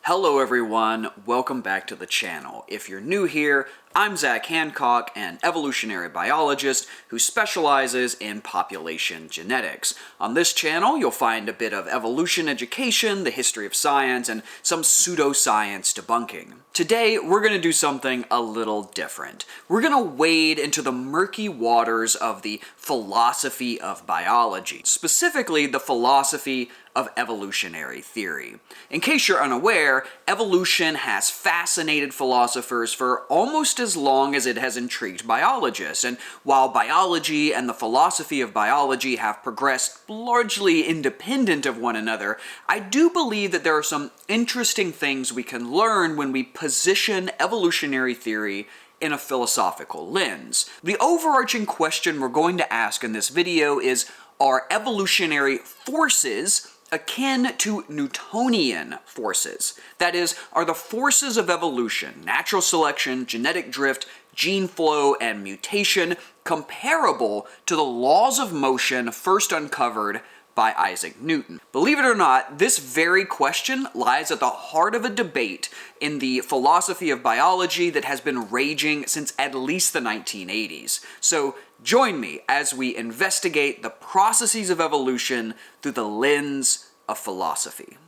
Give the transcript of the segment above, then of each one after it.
Hello everyone, welcome back to the channel. If you're new here, I'm Zach Hancock, an evolutionary biologist who specializes in population genetics. On this channel, you'll find a bit of evolution education, the history of science, and some pseudoscience debunking. Today, we're going to do something a little different. We're going to wade into the murky waters of the philosophy of biology, specifically the philosophy of evolutionary theory. In case you're unaware, evolution has fascinated philosophers for almost as long as it has intrigued biologists, and while biology and the philosophy of biology have progressed largely independent of one another, I do believe that there are some interesting things we can learn when we position evolutionary theory in a philosophical lens. The overarching question we're going to ask in this video is, are evolutionary forces akin to Newtonian forces? That is, are the forces of evolution, natural selection, genetic drift, gene flow, and mutation comparable to the laws of motion first uncovered by Isaac Newton? Believe it or not, this very question lies at the heart of a debate in the philosophy of biology that has been raging since at least the 1980s. So join me as we investigate the processes of evolution through the lens of philosophy.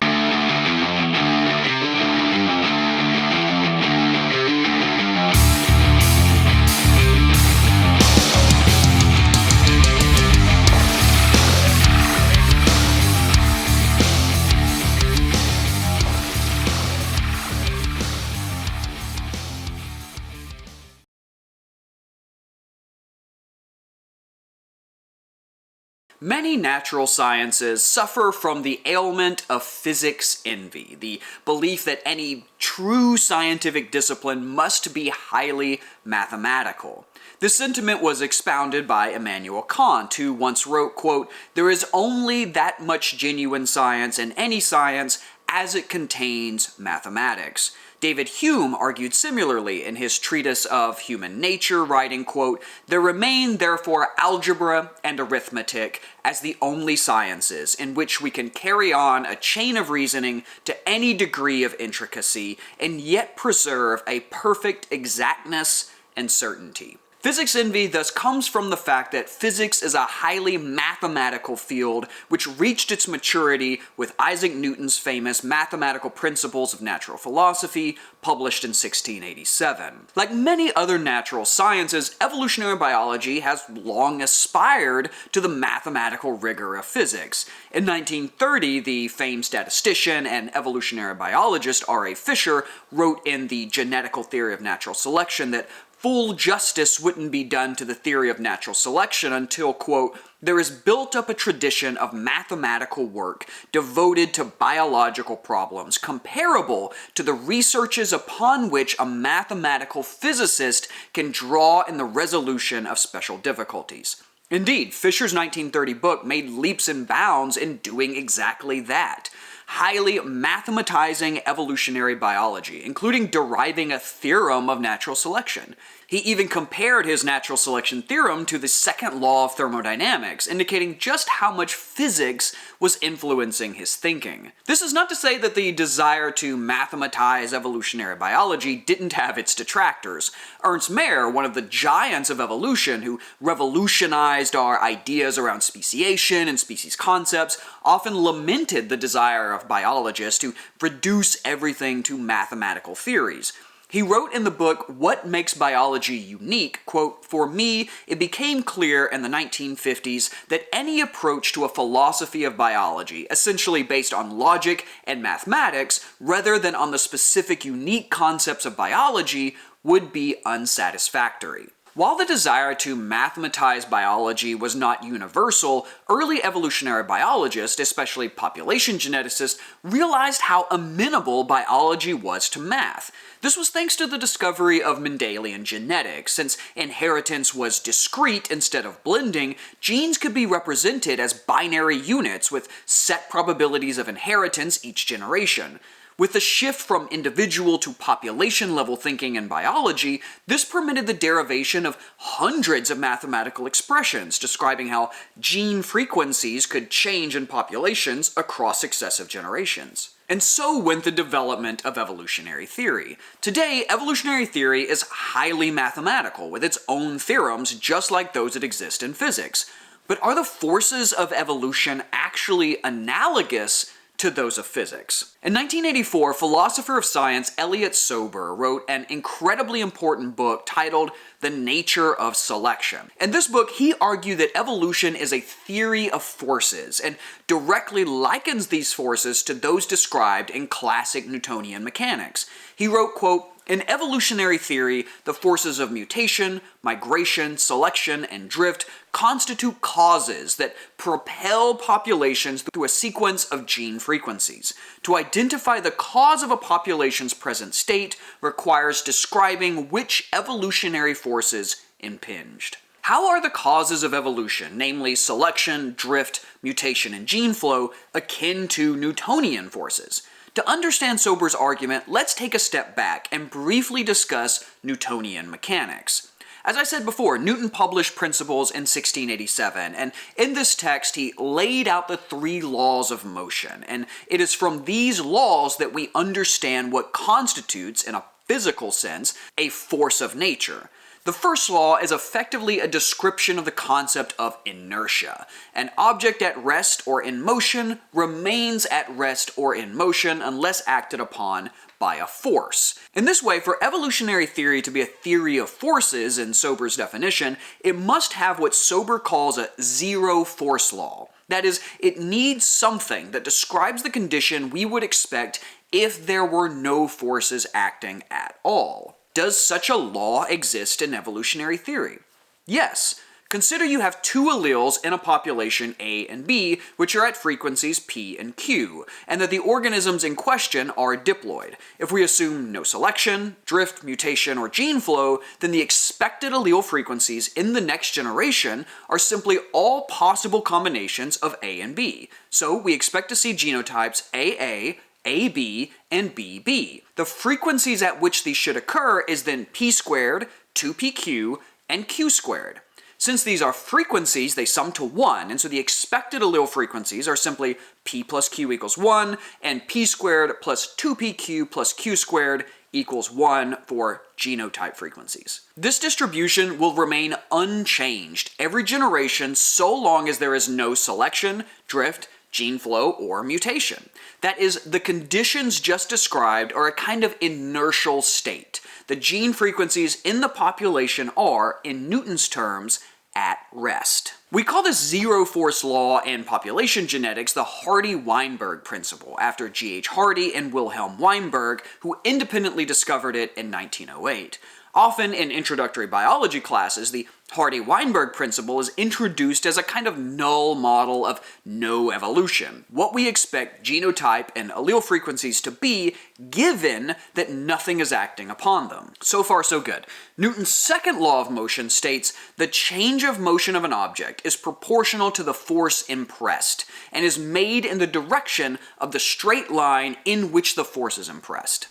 Many natural sciences suffer from the ailment of physics envy, the belief that any true scientific discipline must be highly mathematical. This sentiment was expounded by Immanuel Kant, who once wrote, quote, "There is only that much genuine science in any science as it contains mathematics." David Hume argued similarly in his treatise of human nature, writing, quote, "There remain therefore algebra and arithmetic as the only sciences in which we can carry on a chain of reasoning to any degree of intricacy and yet preserve a perfect exactness and certainty." Physics envy thus comes from the fact that physics is a highly mathematical field which reached its maturity with Isaac Newton's famous Mathematical Principles of Natural Philosophy, published in 1687. Like many other natural sciences, evolutionary biology has long aspired to the mathematical rigor of physics. In 1930, the famed statistician and evolutionary biologist R.A. Fisher wrote in The Genetical Theory of Natural Selection that full justice wouldn't be done to the theory of natural selection until, quote, "there is built up a tradition of mathematical work devoted to biological problems comparable to the researches upon which a mathematical physicist can draw in the resolution of special difficulties." Indeed, Fisher's 1930 book made leaps and bounds in doing exactly that, highly mathematizing evolutionary biology, including deriving a theorem of natural selection. He even compared his natural selection theorem to the second law of thermodynamics, indicating just how much physics was influencing his thinking. This is not to say that the desire to mathematize evolutionary biology didn't have its detractors. Ernst Mayr, one of the giants of evolution who revolutionized our ideas around speciation and species concepts, often lamented the desire of biologists to reduce everything to mathematical theories. He wrote in the book, What Makes Biology Unique, quote, "For me, it became clear in the 1950s that any approach to a philosophy of biology, essentially based on logic and mathematics, rather than on the specific unique concepts of biology, would be unsatisfactory." While the desire to mathematize biology was not universal, early evolutionary biologists, especially population geneticists, realized how amenable biology was to math. This was thanks to the discovery of Mendelian genetics. Since inheritance was discrete instead of blending, genes could be represented as binary units with set probabilities of inheritance each generation. With the shift from individual to population-level thinking in biology, this permitted the derivation of hundreds of mathematical expressions describing how gene frequencies could change in populations across successive generations. And so went the development of evolutionary theory. Today, evolutionary theory is highly mathematical, with its own theorems just like those that exist in physics. But are the forces of evolution actually analogous to those of physics? In 1984, philosopher of science Elliott Sober wrote an incredibly important book titled The Nature of Selection. In this book, he argued that evolution is a theory of forces and directly likens these forces to those described in classic Newtonian mechanics. He wrote, quote, "In evolutionary theory, the forces of mutation, migration, selection, and drift constitute causes that propel populations through a sequence of gene frequencies. To identify the cause of a population's present state requires describing which evolutionary forces impinged." How are the causes of evolution, namely selection, drift, mutation, and gene flow, akin to Newtonian forces? To understand Sober's argument, let's take a step back and briefly discuss Newtonian mechanics. As I said before, Newton published Principles in 1687, and in this text he laid out the 3 laws of motion, and it is from these laws that we understand what constitutes, in a physical sense, a force of nature. The first law is effectively a description of the concept of inertia. An object at rest or in motion remains at rest or in motion unless acted upon by a force. In this way, for evolutionary theory to be a theory of forces in Sober's definition, it must have what Sober calls a zero force law. That is, it needs something that describes the condition we would expect if there were no forces acting at all. Does such a law exist in evolutionary theory? Yes. Consider you have 2 alleles in a population A and B, which are at frequencies P and Q, and that the organisms in question are diploid. If we assume no selection, drift, mutation, or gene flow, then the expected allele frequencies in the next generation are simply all possible combinations of A and B. So we expect to see genotypes AA, AB, and BB. The frequencies at which these should occur is then P squared, 2PQ, and Q squared. Since these are frequencies, they sum to 1, and so the expected allele frequencies are simply P plus Q equals 1, and P squared plus 2PQ plus Q squared equals 1 for genotype frequencies. This distribution will remain unchanged every generation so long as there is no selection, drift, gene flow, or mutation. That is, the conditions just described are a kind of inertial state. The gene frequencies in the population are, in Newton's terms, at rest. We call this zero force law in population genetics the Hardy-Weinberg principle, after G.H. Hardy and Wilhelm Weinberg, who independently discovered it in 1908. Often in introductory biology classes, the Hardy-Weinberg principle is introduced as a kind of null model of no evolution, what we expect genotype and allele frequencies to be given that nothing is acting upon them. So far, so good. Newton's second law of motion states the change of motion of an object is proportional to the force impressed and is made in the direction of the straight line in which the force is impressed.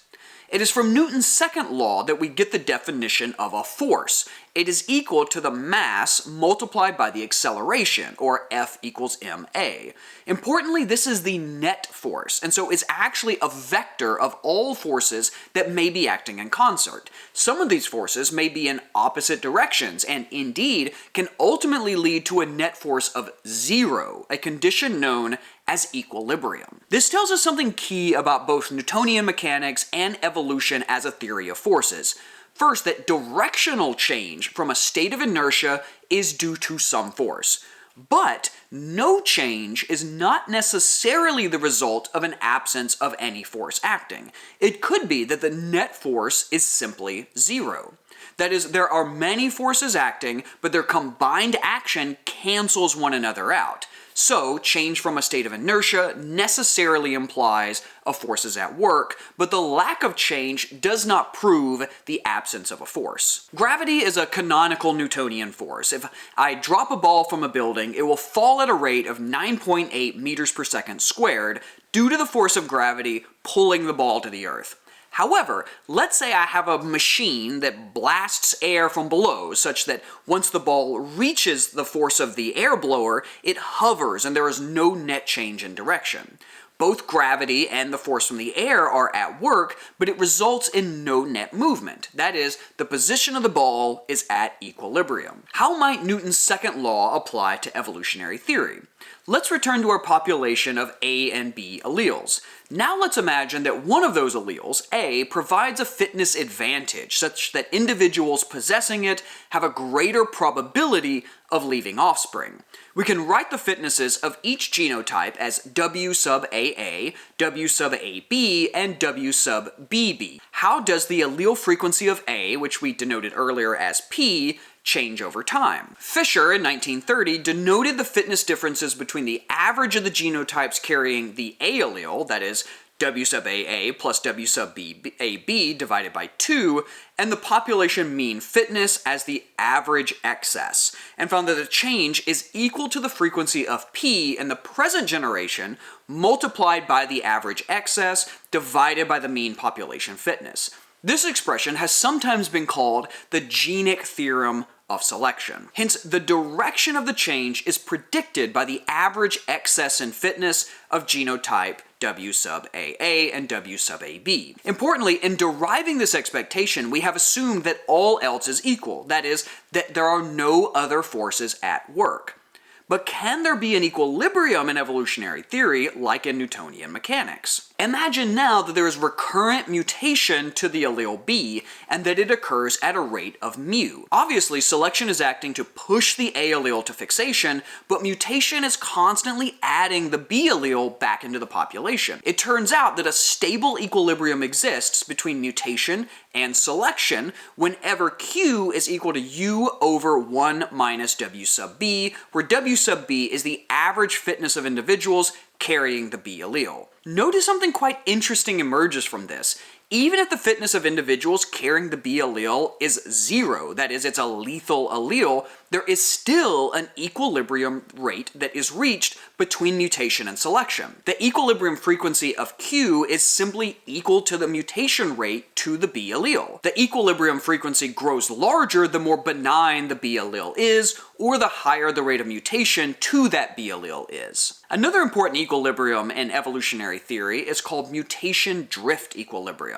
It is from Newton's second law that we get the definition of a force. It is equal to the mass multiplied by the acceleration, or F equals ma. Importantly, this is the net force, and so it's actually a vector of all forces that may be acting in concert. Some of these forces may be in opposite directions, and indeed can ultimately lead to a net force of 0, a condition known as equilibrium. This tells us something key about both Newtonian mechanics and evolution as a theory of forces. First, that directional change from a state of inertia is due to some force. But no change is not necessarily the result of an absence of any force acting. It could be that the net force is simply 0. That is, there are many forces acting, but their combined action cancels one another out. So, change from a state of inertia necessarily implies a force is at work, but the lack of change does not prove the absence of a force. Gravity is a canonical Newtonian force. If I drop a ball from a building, it will fall at a rate of 9.8 meters per second squared due to the force of gravity pulling the ball to the earth. However, let's say I have a machine that blasts air from below such that once the ball reaches the force of the air blower, it hovers and there is no net change in direction. Both gravity and the force from the air are at work, but it results in no net movement. That is, the position of the ball is at equilibrium. How might Newton's second law apply to evolutionary theory? Let's return to our population of A and B alleles. Now let's imagine that one of those alleles, A, provides a fitness advantage such that individuals possessing it have a greater probability of leaving offspring. We can write the fitnesses of each genotype as W sub AA, W sub AB, and W sub BB. How does the allele frequency of A, which we denoted earlier as P, change over time? Fisher in 1930 denoted the fitness differences between the average of the genotypes carrying the A allele, that is, W sub AA plus W sub AB divided by 2, and the population mean fitness as the average excess, and found that the change is equal to the frequency of P in the present generation multiplied by the average excess divided by the mean population fitness. This expression has sometimes been called the genic theorem of selection. Hence, the direction of the change is predicted by the average excess in fitness of genotype W sub AA and W sub AB. Importantly, in deriving this expectation, we have assumed that all else is equal, that is, that there are no other forces at work. But can there be an equilibrium in evolutionary theory like in Newtonian mechanics? Imagine now that there is recurrent mutation to the allele B and that it occurs at a rate of mu. Obviously, selection is acting to push the A allele to fixation, but mutation is constantly adding the B allele back into the population. It turns out that a stable equilibrium exists between mutation and selection whenever Q is equal to U over 1 minus W sub B, where W sub B is the average fitness of individuals carrying the B allele. Notice something quite interesting emerges from this. Even if the fitness of individuals carrying the B allele is 0, that is, it's a lethal allele, there is still an equilibrium rate that is reached between mutation and selection. The equilibrium frequency of Q is simply equal to the mutation rate to the B allele. The equilibrium frequency grows larger the more benign the B allele is, or the higher the rate of mutation to that B allele is. Another important equilibrium in evolutionary theory is called mutation drift equilibrium.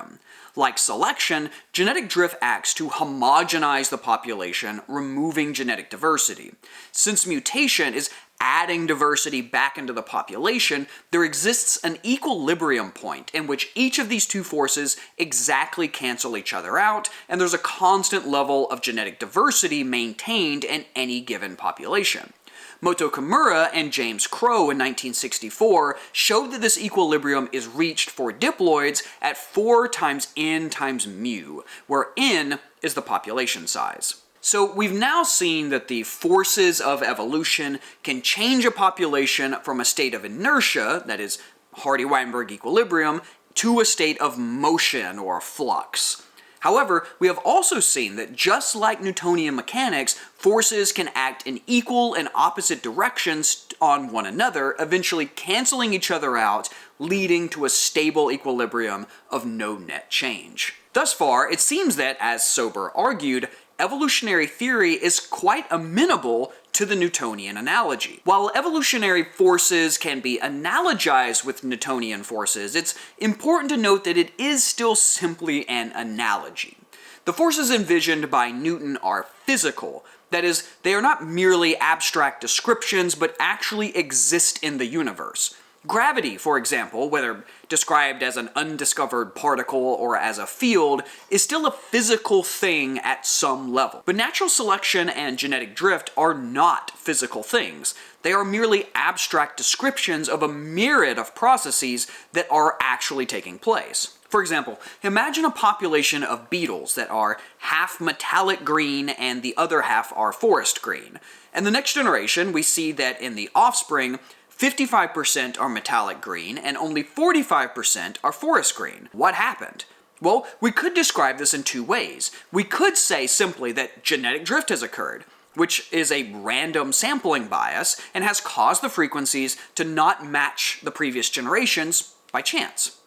Like selection, genetic drift acts to homogenize the population, removing genetic diversity. Since mutation is adding diversity back into the population, there exists an equilibrium point in which each of these two forces exactly cancel each other out, and there's a constant level of genetic diversity maintained in any given population. Moto Kimura and James Crow in 1964 showed that this equilibrium is reached for diploids at 4 times n times mu, where n is the population size. So we've now seen that the forces of evolution can change a population from a state of inertia, that is Hardy-Weinberg equilibrium, to a state of motion or flux. However, we have also seen that just like Newtonian mechanics, forces can act in equal and opposite directions on one another, eventually canceling each other out, leading to a stable equilibrium of no net change. Thus far, it seems that, as Sober argued, evolutionary theory is quite amenable to the Newtonian analogy. While evolutionary forces can be analogized with Newtonian forces, it's important to note that it is still simply an analogy. The forces envisioned by Newton are physical. That is, they are not merely abstract descriptions, but actually exist in the universe. Gravity, for example, whether described as an undiscovered particle or as a field, is still a physical thing at some level. But natural selection and genetic drift are not physical things. They are merely abstract descriptions of a myriad of processes that are actually taking place. For example, imagine a population of beetles that are half metallic green and the other half are forest green. And the next generation, we see that in the offspring, 55% are metallic green and only 45% are forest green. What happened? Well, we could describe this in two ways. We could say simply that genetic drift has occurred, which is a random sampling bias and has caused the frequencies to not match the previous generations by chance.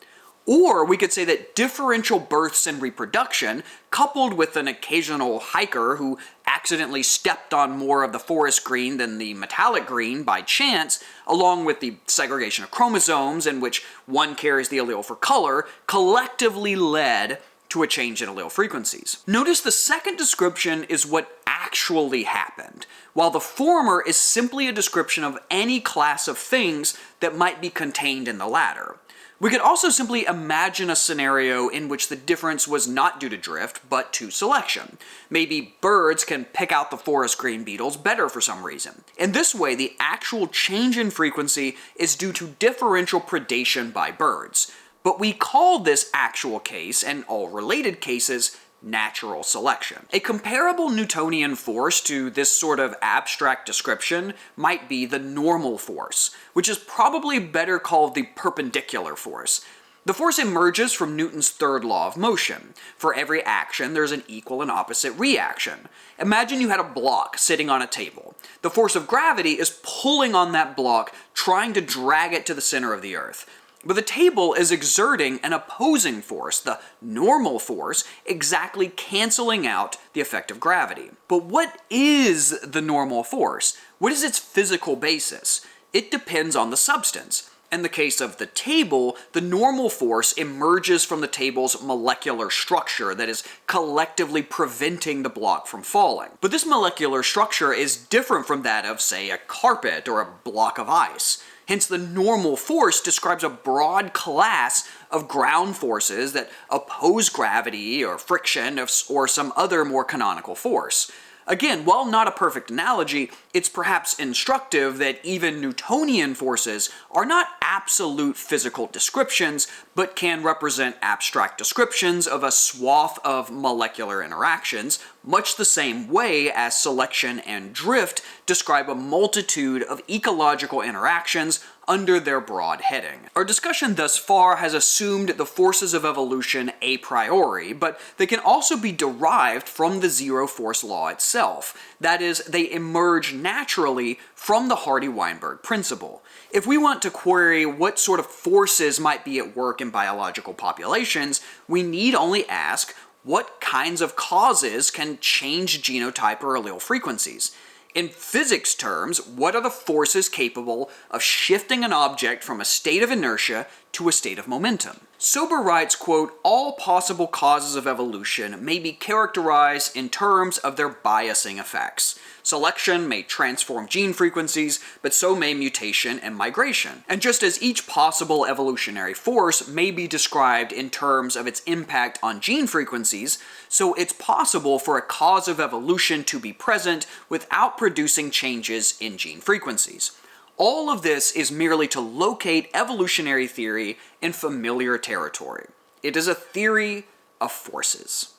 Or we could say that differential births and reproduction, coupled with an occasional hiker who accidentally stepped on more of the forest green than the metallic green by chance, along with the segregation of chromosomes in which one carries the allele for color, collectively led to a change in allele frequencies. Notice the second description is what actually happened, while the former is simply a description of any class of things that might be contained in the latter. We could also simply imagine a scenario in which the difference was not due to drift, but to selection. Maybe birds can pick out the forest green beetles better for some reason. In this way, the actual change in frequency is due to differential predation by birds. But we call this actual case, and all related cases, natural selection. A comparable Newtonian force to this sort of abstract description might be the normal force, which is probably better called the perpendicular force. The force emerges from Newton's third law of motion. For every action, there's an equal and opposite reaction. Imagine you had a block sitting on a table. The force of gravity is pulling on that block, trying to drag it to the center of the earth. But the table is exerting an opposing force, the normal force, exactly canceling out the effect of gravity. But what is the normal force? What is its physical basis? It depends on the substance. In the case of the table, the normal force emerges from the table's molecular structure that is collectively preventing the block from falling. But this molecular structure is different from that of, say, a carpet or a block of ice. Hence, the normal force describes a broad class of ground forces that oppose gravity or friction or some other more canonical force. Again, while not a perfect analogy, it's perhaps instructive that even Newtonian forces are not absolute physical descriptions, but can represent abstract descriptions of a swath of molecular interactions, much the same way as selection and drift describe a multitude of ecological interactions under their broad heading. Our discussion thus far has assumed the forces of evolution a priori, but they can also be derived from the zero-force law itself. That is, they emerge naturally from the Hardy-Weinberg principle. If we want to query what sort of forces might be at work in biological populations, we need only ask what kinds of causes can change genotype or allele frequencies. In physics terms, what are the forces capable of shifting an object from a state of inertia to a state of momentum? Sober writes, quote, "All possible causes of evolution may be characterized in terms of their biasing effects. Selection may transform gene frequencies, but so may mutation and migration. And just as each possible evolutionary force may be described in terms of its impact on gene frequencies, so it's possible for a cause of evolution to be present without producing changes in gene frequencies. All of this is merely to locate evolutionary theory in familiar territory. It is a theory of forces."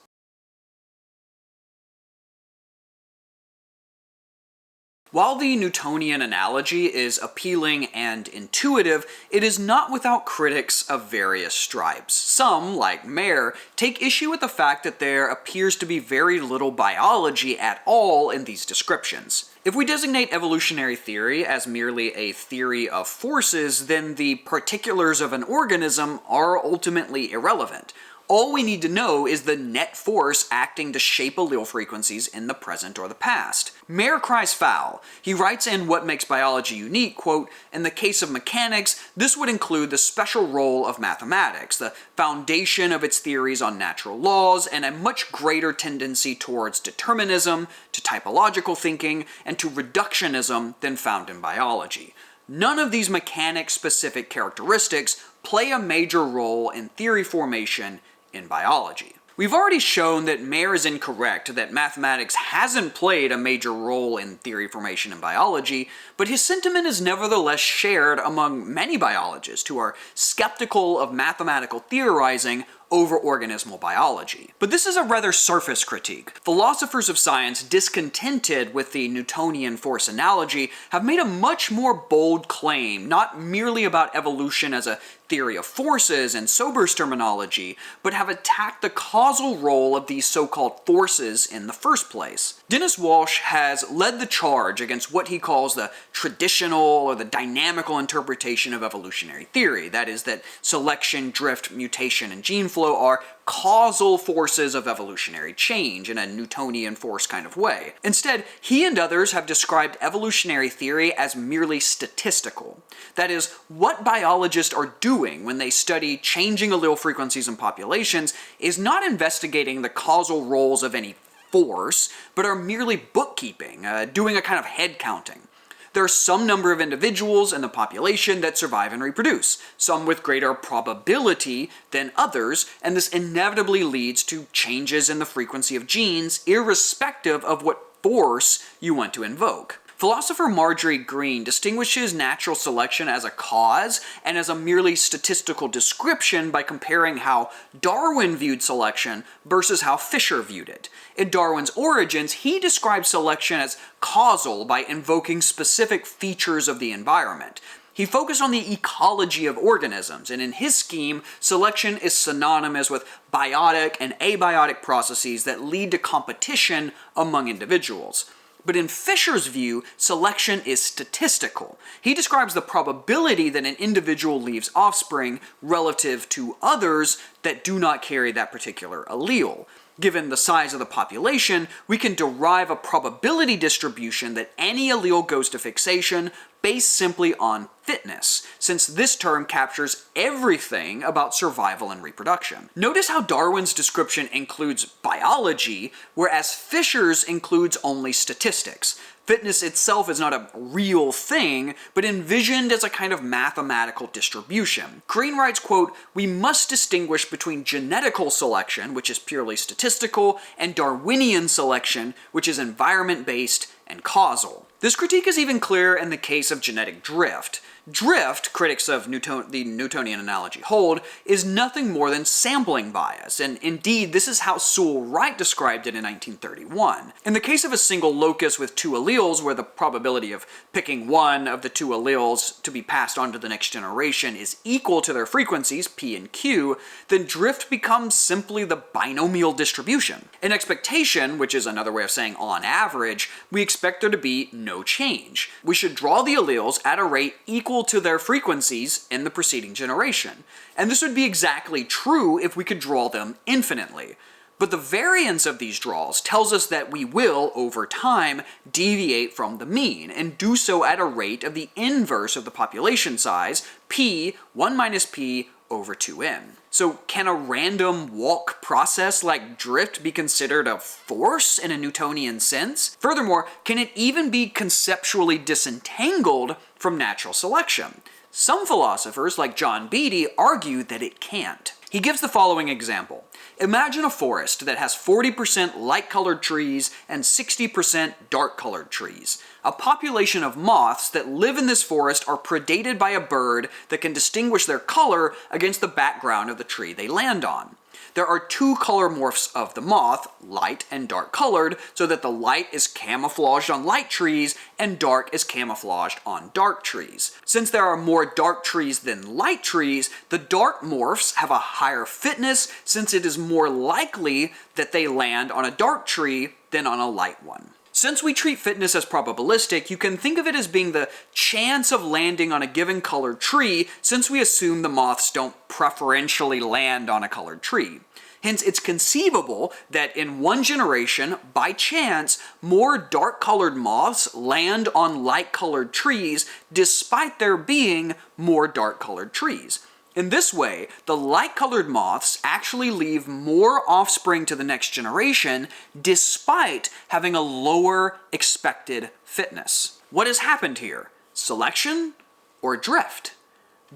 While the Newtonian analogy is appealing and intuitive, it is not without critics of various stripes. Some, like Mayer, take issue with the fact that there appears to be very little biology at all in these descriptions. If we designate evolutionary theory as merely a theory of forces, then the particulars of an organism are ultimately irrelevant. All we need to know is the net force acting to shape allele frequencies in the present or the past. Mayer cries foul. He writes in What Makes Biology Unique, quote, "In the case of mechanics, this would include the special role of mathematics, the foundation of its theories on natural laws, and a much greater tendency towards determinism, to typological thinking, and to reductionism than found in biology. None of these mechanics-specific characteristics play a major role in theory formation in biology." We've already shown that Mayer is incorrect, that mathematics hasn't played a major role in theory formation in biology, but his sentiment is nevertheless shared among many biologists who are skeptical of mathematical theorizing over organismal biology. But this is a rather surface critique. Philosophers of science discontented with the Newtonian force analogy have made a much more bold claim, not merely about evolution as a theory of forces and Sober's terminology, but have attacked the causal role of these so-called forces in the first place. Dennis Walsh has led the charge against what he calls the traditional or the dynamical interpretation of evolutionary theory. That is, that selection, drift, mutation, and gene flow are causal forces of evolutionary change in a Newtonian force kind of way. Instead, he and others have described evolutionary theory as merely statistical. That is, what biologists are doing when they study changing allele frequencies in populations is not investigating the causal roles of any force, but are merely bookkeeping, doing a kind of head counting. There are some number of individuals in the population that survive and reproduce, some with greater probability than others, and this inevitably leads to changes in the frequency of genes, irrespective of what force you want to invoke. Philosopher Marjorie Green distinguishes natural selection as a cause and as a merely statistical description by comparing how Darwin viewed selection versus how Fisher viewed it. In Darwin's Origins, he describes selection as causal by invoking specific features of the environment. He focused on the ecology of organisms, and in his scheme, selection is synonymous with biotic and abiotic processes that lead to competition among individuals. But in Fisher's view, selection is statistical. He describes the probability that an individual leaves offspring relative to others that do not carry that particular allele. Given the size of the population, we can derive a probability distribution that any allele goes to fixation based simply on fitness, since this term captures everything about survival and reproduction. Notice how Darwin's description includes biology, whereas Fisher's includes only statistics. Fitness itself is not a real thing, but envisioned as a kind of mathematical distribution. Green writes, quote, "We must distinguish between genetical selection, which is purely statistical, and Darwinian selection, which is environment-based and causal." This critique is even clearer in the case of genetic drift. Drift, critics of the Newtonian analogy hold, is nothing more than sampling bias, and indeed this is how Sewell Wright described it in 1931. In the case of a single locus with two alleles, where the probability of picking one of the two alleles to be passed on to the next generation is equal to their frequencies, p and q, then drift becomes simply the binomial distribution. In expectation, which is another way of saying on average, we expect there to be no change. We should draw the alleles at a rate equal to their frequencies in the preceding generation. And this would be exactly true if we could draw them infinitely. But the variance of these draws tells us that we will, over time, deviate from the mean, and do so at a rate of the inverse of the population size, p, 1 minus p, over 2n. So can a random walk process like drift be considered a force in a Newtonian sense? Furthermore, can it even be conceptually disentangled from natural selection? Some philosophers, like John Beattie, argue that it can't. He gives the following example. Imagine a forest that has 40% light-colored trees and 60% dark-colored trees. A population of moths that live in this forest are predated by a bird that can distinguish their color against the background of the tree they land on. There are two color morphs of the moth, light and dark colored, so that the light is camouflaged on light trees and dark is camouflaged on dark trees. Since there are more dark trees than light trees, the dark morphs have a higher fitness since it is more likely that they land on a dark tree than on a light one. Since we treat fitness as probabilistic, you can think of it as being the chance of landing on a given colored tree, since we assume the moths don't preferentially land on a colored tree. Hence, it's conceivable that in one generation, by chance, more dark-colored moths land on light-colored trees, despite there being more dark-colored trees. In this way, the light-colored moths actually leave more offspring to the next generation despite having a lower expected fitness. What has happened here? Selection or drift?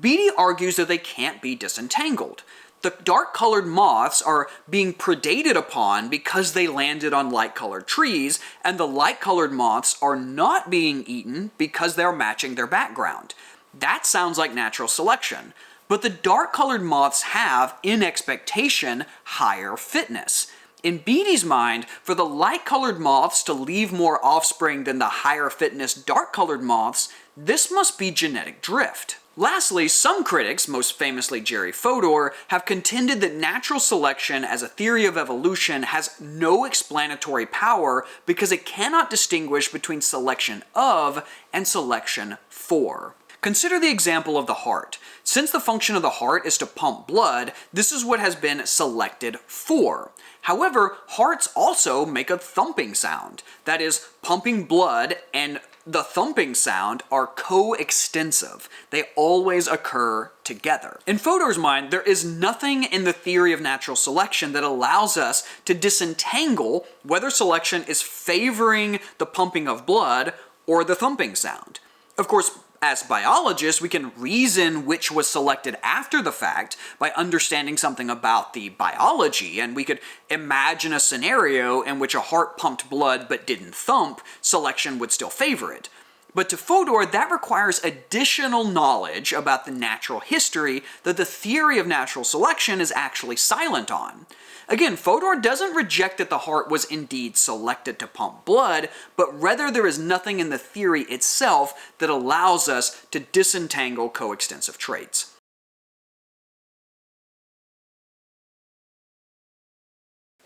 Beattie argues that they can't be disentangled. The dark-colored moths are being predated upon because they landed on light-colored trees, and the light-colored moths are not being eaten because they're matching their background. That sounds like natural selection. But the dark-colored moths have, in expectation, higher fitness. In Beattie's mind, for the light-colored moths to leave more offspring than the higher fitness dark-colored moths, this must be genetic drift. Lastly, some critics, most famously Jerry Fodor, have contended that natural selection as a theory of evolution has no explanatory power because it cannot distinguish between selection of and selection for. Consider the example of the heart. Since the function of the heart is to pump blood, this is what has been selected for. However, hearts also make a thumping sound. That is, pumping blood and the thumping sound are coextensive. They always occur together. In Fodor's mind, there is nothing in the theory of natural selection that allows us to disentangle whether selection is favoring the pumping of blood or the thumping sound. Of course, as biologists, we can reason which was selected after the fact by understanding something about the biology, and we could imagine a scenario in which a heart pumped blood but didn't thump, selection would still favor it. But to Fodor, that requires additional knowledge about the natural history that the theory of natural selection is actually silent on. Again, Fodor doesn't reject that the heart was indeed selected to pump blood, but rather there is nothing in the theory itself that allows us to disentangle coextensive traits.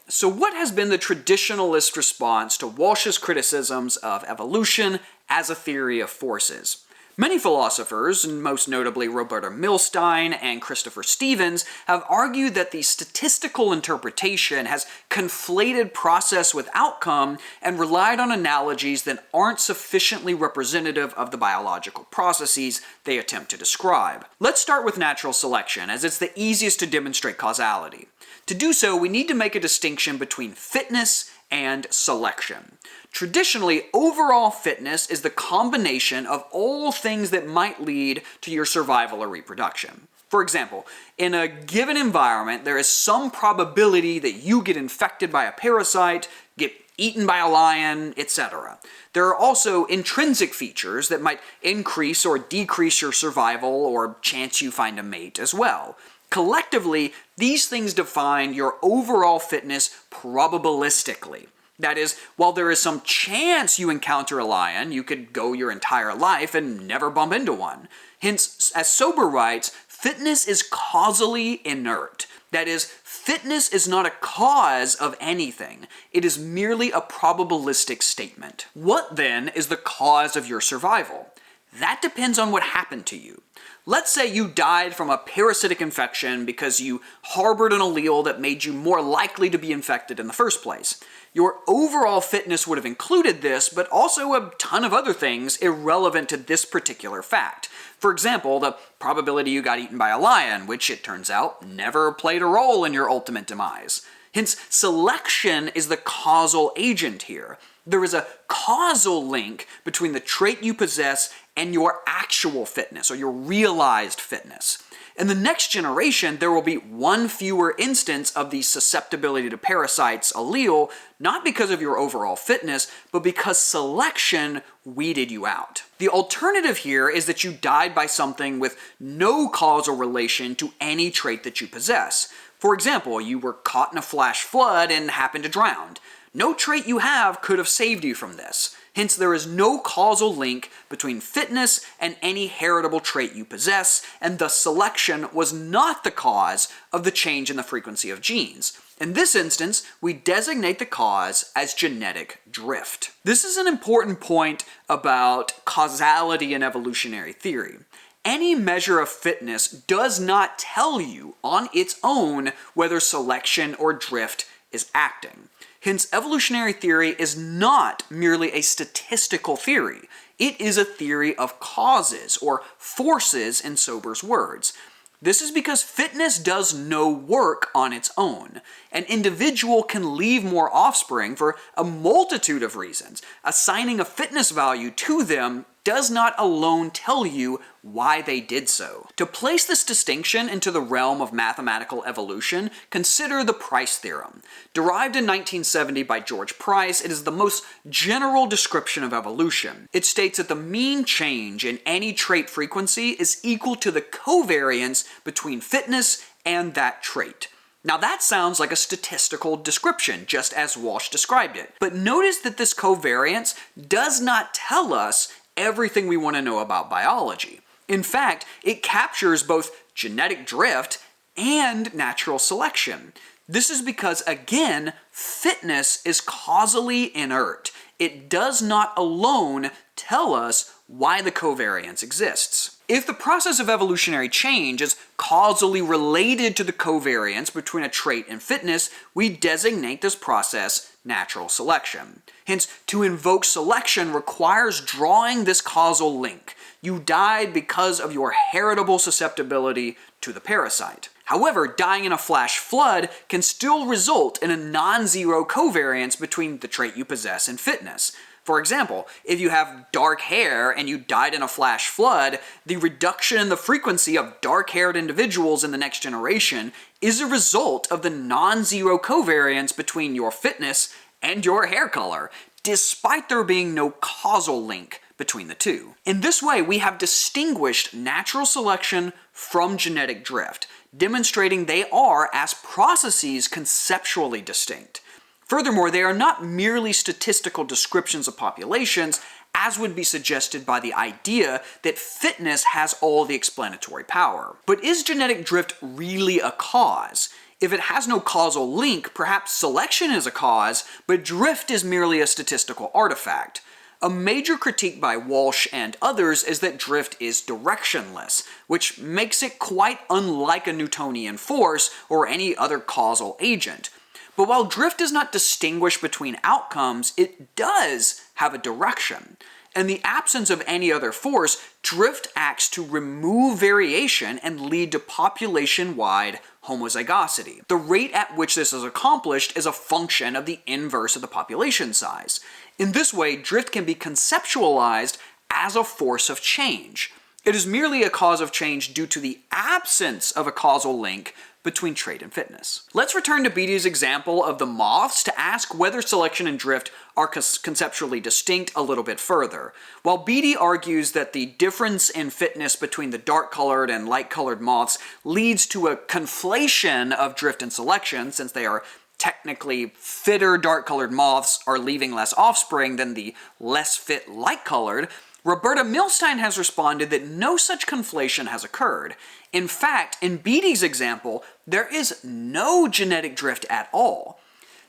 So what has been the traditionalist response to Walsh's criticisms of evolution as a theory of forces? Many philosophers, and most notably Roberta Milstein and Christopher Stevens, have argued that the statistical interpretation has conflated process with outcome and relied on analogies that aren't sufficiently representative of the biological processes they attempt to describe. Let's start with natural selection, as it's the easiest to demonstrate causality. To do so, we need to make a distinction between fitness and selection. Traditionally, overall fitness is the combination of all things that might lead to your survival or reproduction. For example, in a given environment, there is some probability that you get infected by a parasite, get eaten by a lion, etc. There are also intrinsic features that might increase or decrease your survival or chance you find a mate as well. Collectively, these things define your overall fitness probabilistically. That is, while there is some chance you encounter a lion, you could go your entire life and never bump into one. Hence, as Sober writes, fitness is causally inert. That is, fitness is not a cause of anything. It is merely a probabilistic statement. What then is the cause of your survival? That depends on what happened to you. Let's say you died from a parasitic infection because you harbored an allele that made you more likely to be infected in the first place. Your overall fitness would have included this, but also a ton of other things irrelevant to this particular fact. For example, the probability you got eaten by a lion, which it turns out never played a role in your ultimate demise. Hence, selection is the causal agent here. There is a causal link between the trait you possess and your actual fitness, or your realized fitness. In the next generation, there will be one fewer instance of the susceptibility to parasites allele, not because of your overall fitness, but because selection weeded you out. The alternative here is that you died by something with no causal relation to any trait that you possess. For example, you were caught in a flash flood and happened to drown. No trait you have could have saved you from this. Hence, there is no causal link between fitness and any heritable trait you possess, and thus selection was not the cause of the change in the frequency of genes. In this instance, we designate the cause as genetic drift. This is an important point about causality in evolutionary theory. Any measure of fitness does not tell you on its own whether selection or drift is acting. Hence, evolutionary theory is not merely a statistical theory. It is a theory of causes, or forces in Sober's words. This is because fitness does no work on its own. An individual can leave more offspring for a multitude of reasons. Assigning a fitness value to them does not alone tell you why they did so. To place this distinction into the realm of mathematical evolution, consider the Price theorem. Derived in 1970 by George Price, it is the most general description of evolution. It states that the mean change in any trait frequency is equal to the covariance between fitness and that trait. Now that sounds like a statistical description, just as Walsh described it. But notice that this covariance does not tell us everything we want to know about biology. In fact, it captures both genetic drift and natural selection. This is because, again, fitness is causally inert. It does not alone tell us why the covariance exists. If the process of evolutionary change is causally related to the covariance between a trait and fitness, we designate this process natural selection. Hence, to invoke selection requires drawing this causal link. You died because of your heritable susceptibility to the parasite. However, dying in a flash flood can still result in a non-zero covariance between the trait you possess and fitness. For example, if you have dark hair and you died in a flash flood, the reduction in the frequency of dark-haired individuals in the next generation is a result of the non-zero covariance between your fitness and your hair color, despite there being no causal link between the two. In this way, we have distinguished natural selection from genetic drift, demonstrating they are, as processes, conceptually distinct. Furthermore, they are not merely statistical descriptions of populations, as would be suggested by the idea that fitness has all the explanatory power. But is genetic drift really a cause? If it has no causal link, perhaps selection is a cause, but drift is merely a statistical artifact. A major critique by Walsh and others is that drift is directionless, which makes it quite unlike a Newtonian force or any other causal agent. But while drift does not distinguish between outcomes, it does have a direction. In the absence of any other force, drift acts to remove variation and lead to population-wide homozygosity. The rate at which this is accomplished is a function of the inverse of the population size. In this way, drift can be conceptualized as a force of change. It is merely a cause of change due to the absence of a causal link between trait and fitness. Let's return to Beattie's example of the moths to ask whether selection and drift are conceptually distinct a little bit further. While Beattie argues that the difference in fitness between the dark-colored and light-colored moths leads to a conflation of drift and selection, since they are technically fitter dark-colored moths are leaving less offspring than the less fit light-colored, Roberta Milstein has responded that no such conflation has occurred. In fact, in Beattie's example, there is no genetic drift at all.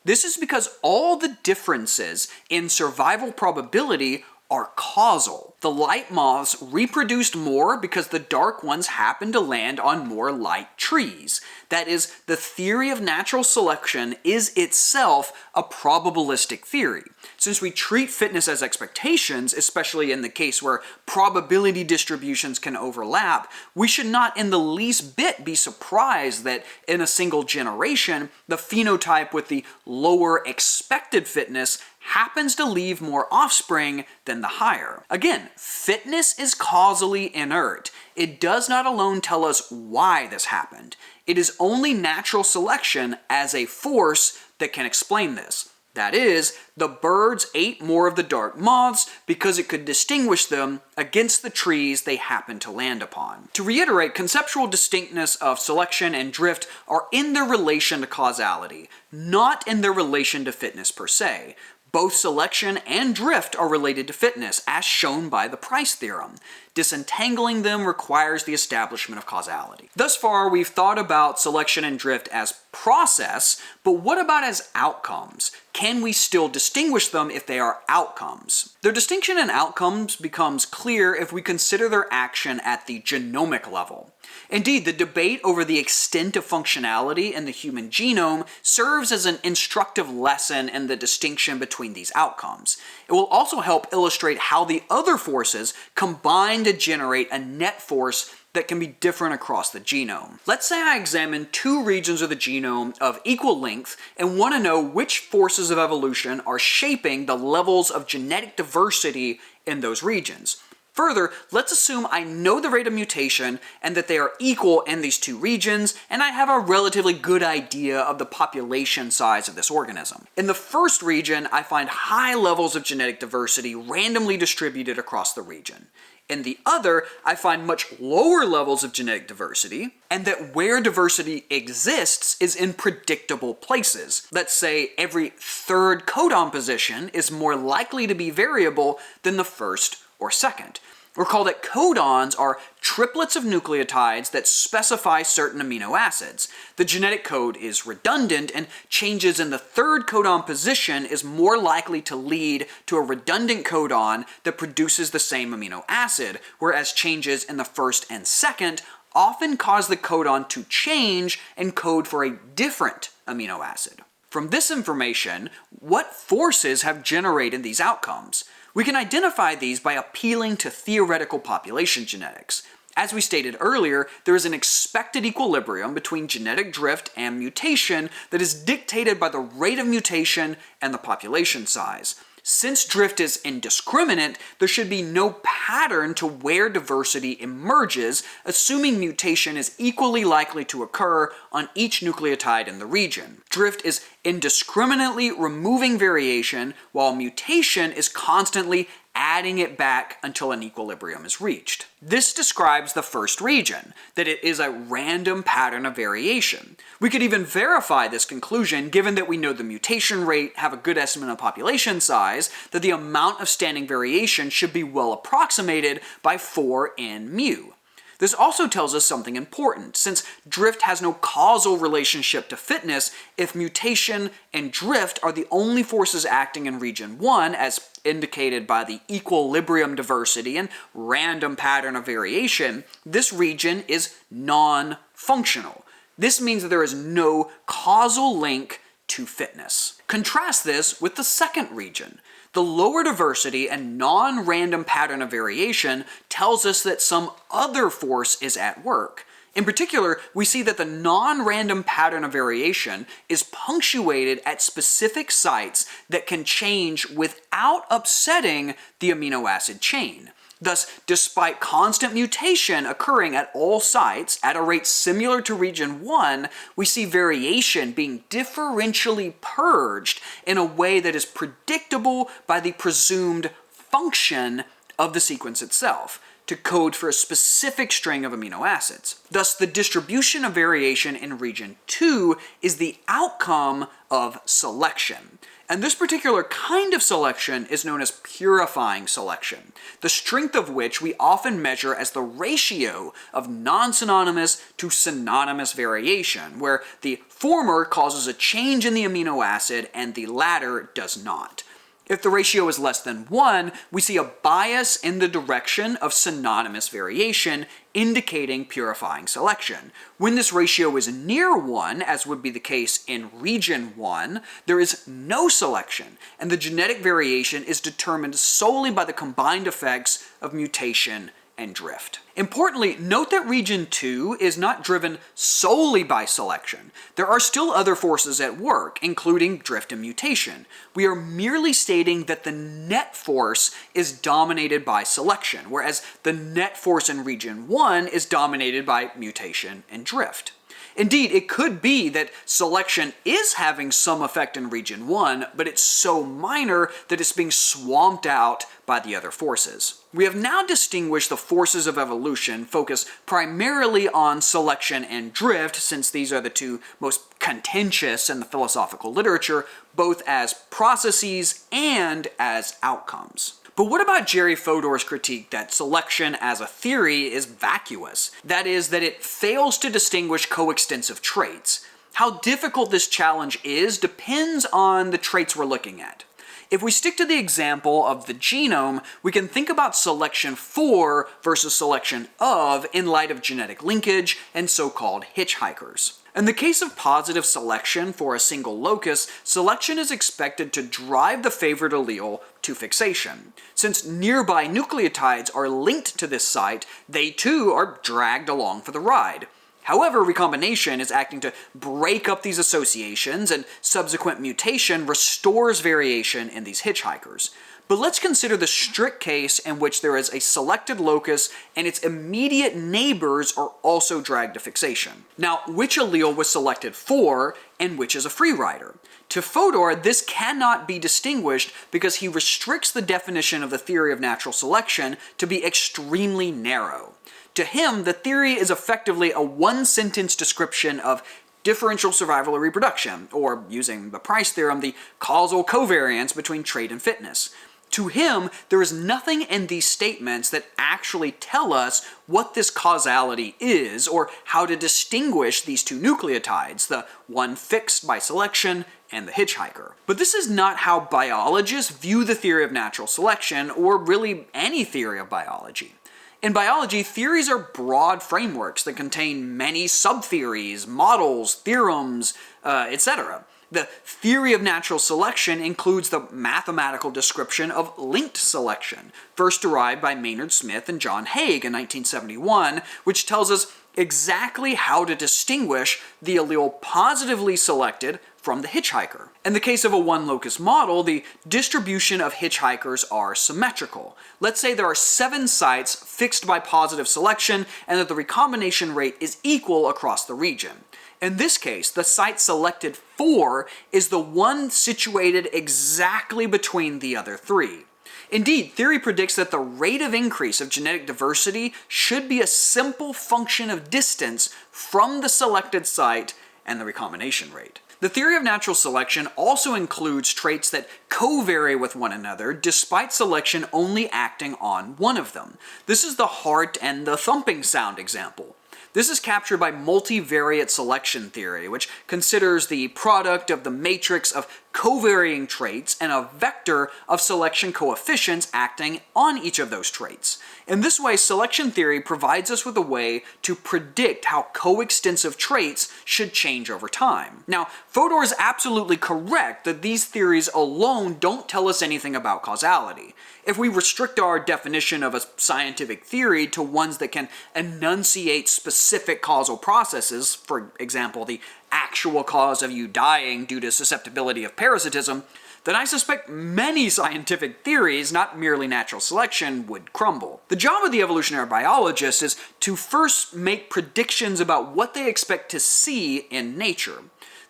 This is because all the differences in survival probability are causal. The light moths reproduced more because the dark ones happened to land on more light trees. That is, the theory of natural selection is itself a probabilistic theory. Since we treat fitness as expectations, especially in the case where probability distributions can overlap, we should not in the least bit be surprised that in a single generation, the phenotype with the lower expected fitness happens to leave more offspring than the higher. Again, fitness is causally inert. It does not alone tell us why this happened. It is only natural selection as a force that can explain this. That is, the birds ate more of the dark moths because it could distinguish them against the trees they happened to land upon. To reiterate, conceptual distinctness of selection and drift are in their relation to causality, not in their relation to fitness per se. Both selection and drift are related to fitness, as shown by the Price theorem. Disentangling them requires the establishment of causality. Thus far, we've thought about selection and drift as process, but what about as outcomes? Can we still distinguish them if they are outcomes? Their distinction in outcomes becomes clear if we consider their action at the genomic level. Indeed, the debate over the extent of functionality in the human genome serves as an instructive lesson in the distinction between these outcomes. It will also help illustrate how the other forces combine to generate a net force that can be different across the genome. Let's say I examine two regions of the genome of equal length and want to know which forces of evolution are shaping the levels of genetic diversity in those regions. Further, let's assume I know the rate of mutation and that they are equal in these two regions, and I have a relatively good idea of the population size of this organism. In the first region, I find high levels of genetic diversity randomly distributed across the region. In the other, I find much lower levels of genetic diversity, and that where diversity exists is in predictable places. Let's say every third codon position is more likely to be variable than the first or second. Recall that codons are triplets of nucleotides that specify certain amino acids. The genetic code is redundant, and changes in the third codon position is more likely to lead to a redundant codon that produces the same amino acid, whereas changes in the first and second often cause the codon to change and code for a different amino acid. From this information, what forces have generated these outcomes? We can identify these by appealing to theoretical population genetics. As we stated earlier, there is an expected equilibrium between genetic drift and mutation that is dictated by the rate of mutation and the population size. Since drift is indiscriminate, there should be no pattern to where diversity emerges, assuming mutation is equally likely to occur on each nucleotide in the region. Drift is indiscriminately removing variation, while mutation is constantly adding it back until an equilibrium is reached. This describes the first region, that it is a random pattern of variation. We could even verify this conclusion given that we know the mutation rate, have a good estimate of population size, that the amount of standing variation should be well approximated by 4 n mu. This also tells us something important. Since drift has no causal relationship to fitness, if mutation and drift are the only forces acting in region 1, as indicated by the equilibrium diversity and random pattern of variation, this region is non-functional. This means that there is no causal link to fitness. Contrast this with the second region. The lower diversity and non-random pattern of variation tells us that some other force is at work. In particular, we see that the non-random pattern of variation is punctuated at specific sites that can change without upsetting the amino acid chain. Thus, despite constant mutation occurring at all sites at a rate similar to region 1, we see variation being differentially purged in a way that is predictable by the presumed function of the sequence itself, to code for a specific string of amino acids. Thus, the distribution of variation in region 2 is the outcome of selection. And this particular kind of selection is known as purifying selection, the strength of which we often measure as the ratio of non-synonymous to synonymous variation, where the former causes a change in the amino acid and the latter does not. If the ratio is less than 1, we see a bias in the direction of synonymous variation, indicating purifying selection. When this ratio is near 1, as would be the case in region 1, there is no selection, and the genetic variation is determined solely by the combined effects of mutation and drift. Importantly, note that region 2 is not driven solely by selection. There are still other forces at work, including drift and mutation. We are merely stating that the net force is dominated by selection, whereas the net force in region 1 is dominated by mutation and drift. Indeed, it could be that selection is having some effect in region 1, but it's so minor that it's being swamped out by the other forces. We have now distinguished the forces of evolution focus primarily on selection and drift, since these are the two most contentious in the philosophical literature, both as processes and as outcomes. But what about Jerry Fodor's critique that selection as a theory is vacuous? That is, that it fails to distinguish coextensive traits. How difficult this challenge is depends on the traits we're looking at. If we stick to the example of the genome, we can think about selection for versus selection of in light of genetic linkage and so-called hitchhikers. In the case of positive selection for a single locus, selection is expected to drive the favored allele to fixation. Since nearby nucleotides are linked to this site, they too are dragged along for the ride. However, recombination is acting to break up these associations, and subsequent mutation restores variation in these hitchhikers. But let's consider the strict case in which there is a selected locus and its immediate neighbors are also dragged to fixation. Now, which allele was selected for and which is a free rider? To Fodor, this cannot be distinguished because he restricts the definition of the theory of natural selection to be extremely narrow. To him, the theory is effectively a one-sentence description of differential survival or reproduction, or, using the Price theorem, the causal covariance between trait and fitness. To him, there is nothing in these statements that actually tell us what this causality is, or how to distinguish these two nucleotides, the one fixed by selection and the hitchhiker. But this is not how biologists view the theory of natural selection, or really any theory of biology. In biology, theories are broad frameworks that contain many subtheories, models, theorems, etc. The theory of natural selection includes the mathematical description of linked selection, first derived by Maynard Smith and John Haig in 1971, which tells us exactly how to distinguish the allele positively selected from the hitchhiker. In the case of a one-locus model, the distribution of hitchhikers are symmetrical. Let's say there are 7 sites fixed by positive selection and that the recombination rate is equal across the region. In this case, the site selected for is the one situated exactly between the other 3. Indeed, theory predicts that the rate of increase of genetic diversity should be a simple function of distance from the selected site and the recombination rate. The theory of natural selection also includes traits that co-vary with one another despite selection only acting on one of them. This is the heart and the thumping sound example. This is captured by multivariate selection theory, which considers the product of the matrix of covarying traits and a vector of selection coefficients acting on each of those traits. In this way, selection theory provides us with a way to predict how coextensive traits should change over time. Now, Fodor is absolutely correct that these theories alone don't tell us anything about causality. If we restrict our definition of a scientific theory to ones that can enunciate specific causal processes, for example, the actual cause of you dying due to susceptibility of parasitism, then I suspect many scientific theories, not merely natural selection, would crumble. The job of the evolutionary biologist is to first make predictions about what they expect to see in nature.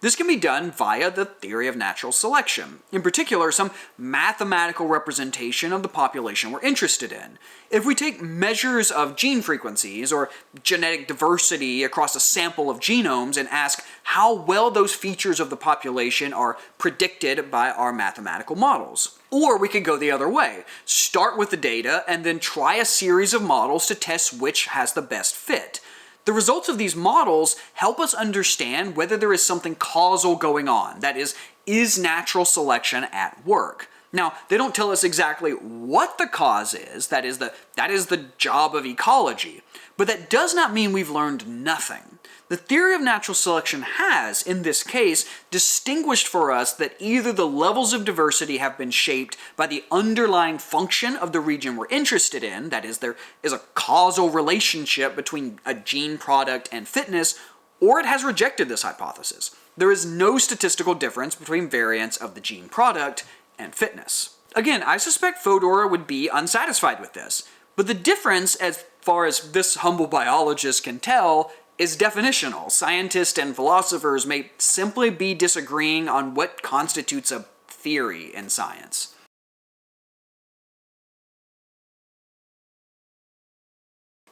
This can be done via the theory of natural selection, in particular some mathematical representation of the population we're interested in. If we take measures of gene frequencies or genetic diversity across a sample of genomes and ask how well those features of the population are predicted by our mathematical models. Or we could go the other way, start with the data and then try a series of models to test which has the best fit. The results of these models help us understand whether there is something causal going on, that is natural selection at work. Now, they don't tell us exactly what the cause is, that is the job of ecology, but that does not mean we've learned nothing. The theory of natural selection has, in this case, distinguished for us that either the levels of diversity have been shaped by the underlying function of the region we're interested in, that is, there is a causal relationship between a gene product and fitness, or it has rejected this hypothesis. There is no statistical difference between variants of the gene product and fitness. Again, I suspect Fodor would be unsatisfied with this, but the difference, as far as this humble biologist can tell, is definitional. Scientists and philosophers may simply be disagreeing on what constitutes a theory in science.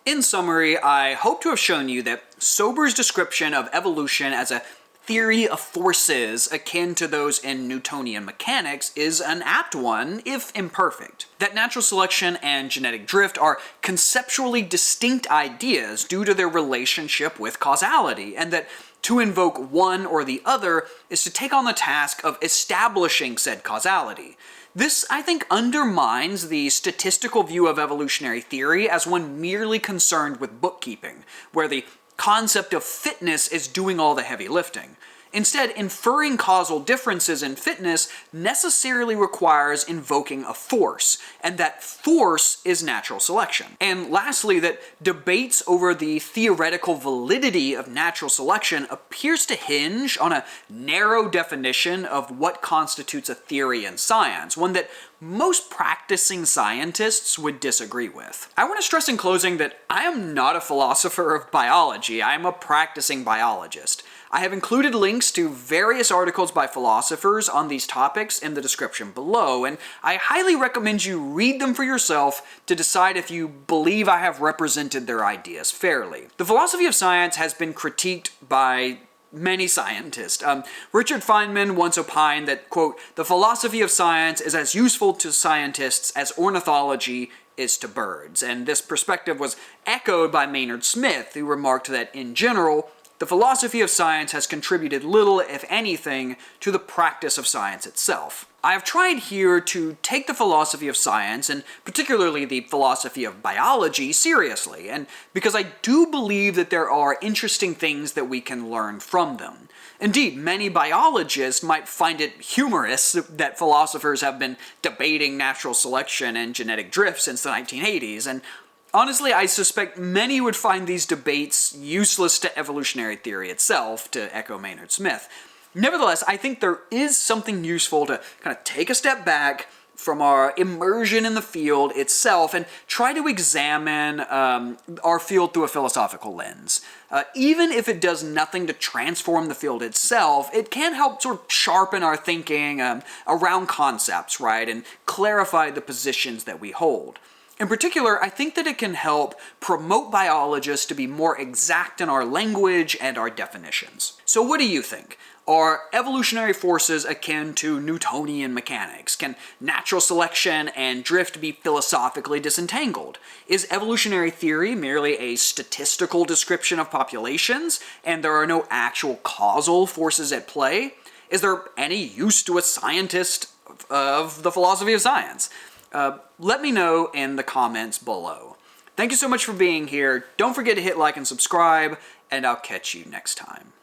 In summary, I hope to have shown you that Sober's description of evolution as a theory of forces akin to those in Newtonian mechanics is an apt one, if imperfect. That natural selection and genetic drift are conceptually distinct ideas due to their relationship with causality, and that to invoke one or the other is to take on the task of establishing said causality. This, I think, undermines the statistical view of evolutionary theory as one merely concerned with bookkeeping, where the concept of fitness is doing all the heavy lifting. Instead, inferring causal differences in fitness necessarily requires invoking a force, and that force is natural selection. And lastly, that debates over the theoretical validity of natural selection appears to hinge on a narrow definition of what constitutes a theory in science, one that most practicing scientists would disagree with. I want to stress in closing that I am not a philosopher of biology, I am a practicing biologist. I have included links to various articles by philosophers on these topics in the description below, and I highly recommend you read them for yourself to decide if you believe I have represented their ideas fairly. The philosophy of science has been critiqued by many scientists. Richard Feynman once opined that, quote, "the philosophy of science is as useful to scientists as ornithology is to birds." And this perspective was echoed by Maynard Smith, who remarked that, in general, the philosophy of science has contributed little, if anything, to the practice of science itself. I have tried here to take the philosophy of science, and particularly the philosophy of biology, seriously, and because I do believe that there are interesting things that we can learn from them. Indeed, many biologists might find it humorous that philosophers have been debating natural selection and genetic drift since the 1980s, and honestly, I suspect many would find these debates useless to evolutionary theory itself, to echo Maynard Smith. Nevertheless, I think there is something useful to kind of take a step back from our immersion in the field itself and try to examine our field through a philosophical lens. Even if it does nothing to transform the field itself, it can help sort of sharpen our thinking around concepts, right, and clarify the positions that we hold. In particular, I think that it can help promote biologists to be more exact in our language and our definitions. So what do you think? Are evolutionary forces akin to Newtonian mechanics? Can natural selection and drift be philosophically disentangled? Is evolutionary theory merely a statistical description of populations, and there are no actual causal forces at play? Is there any use to a scientist of the philosophy of science? Let me know in the comments below. Thank you so much for being here. Don't forget to hit like and subscribe, and I'll catch you next time.